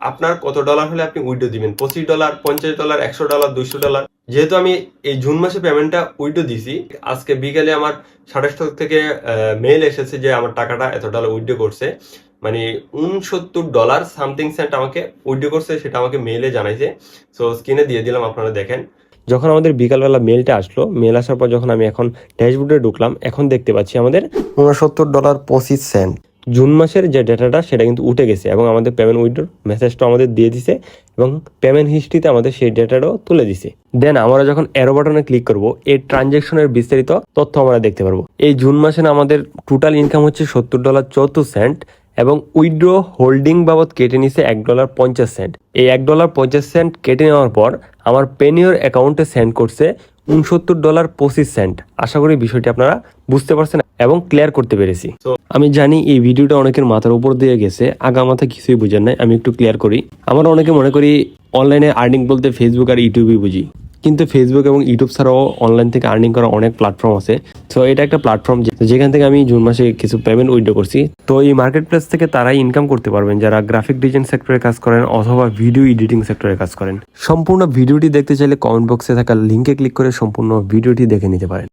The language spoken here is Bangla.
আপনার কত ডলার হলে আপনি উইথড্র দিবেন, $25, $50, $100, $200। যেহেতু আমি এই জুন মাসে পেমেন্টটা উইথড্র দিছি, আজকে বিকালে আমার 7:30 থেকে মেইল এসেছে যে আমার টাকাটা এত ডলার উইথড্র করছে, মানে $69 সামথিং সেন্ট আমাকে উইথড্র করছে, সেটা আমাকে মেইলে জানাইছে। সো স্ক্রিনে দিয়ে দিলাম, আপনারা দেখেন। যখন আমাদের বিকালবেলা মেলটা আসলো, মেল আসার পর যখন আমি এখন ড্যাশবোর্ডে ঢুকলাম, এখন দেখতে পাচ্ছি আমাদের $69.25। জুন মাসের যে ডেটাটা সেটা কিন্তু উঠে গেছে এবং আমাদের পেমেন্ট উইথড্র মেসেজটা আমাদের দিয়ে দিছে এবং পেমেন্ট হিস্ট্রিতে আমাদের সেই ডেটাটাও তুলে দিছে। দেন আমরা যখন অ্যারো বাটনে ক্লিক করব, এই ট্রানজ্যাকশনের বিস্তারিত তথ্য আমরা দেখতে পারবো। এই জুন মাসে আমাদের টোটাল ইনকাম হচ্ছে $70.74 এবং উইথড্র হোল্ডিং বাবদ কেটে নিছে $1.50। এই $1.50 কেটে নেওয়ার পর আমার পেনিওর অ্যাকাউন্টে সেন্ড করছে $69.25। আশা করি বিষয়টি আপনারা বুঝতে পারছেন এবং ক্লিয়ার করতে পেরেছি। তো আমি জানি এই ভিডিওটা অনেকের মাথার উপর দিয়ে গেছে, আগা মাথা কিছুই বুঝেন নাই, আমি একটু ক্লিয়ার করি। আমরা অনেকে মনে করি অনলাইনে আর্নিং বলতে ফেসবুক আর ইউটিউবই বুঝি, কিন্তু ফেসবুক এবং ইউটিউব ছাড়াও অনলাইন থেকে আর্নিং করা অনেক প্ল্যাটফর্ম আছে। তো এটা একটা প্ল্যাটফর্ম যেখান থেকে আমি জুন মাসে কিছু পেমেন্ট উইথড্র করছি। তো এই মার্কেট প্লেস থেকে তারাই ইনকাম করতে পারবেন যারা গ্রাফিক ডিজাইন সেক্টরে কাজ করেন অথবা ভিডিও এডিটিং সেক্টরে কাজ করেন। সম্পূর্ণ ভিডিওটি দেখতে চাইলে কমেন্ট বক্সে থাকা লিঙ্কে ক্লিক করে সম্পূর্ণ ভিডিওটি দেখে নিতে পারেন।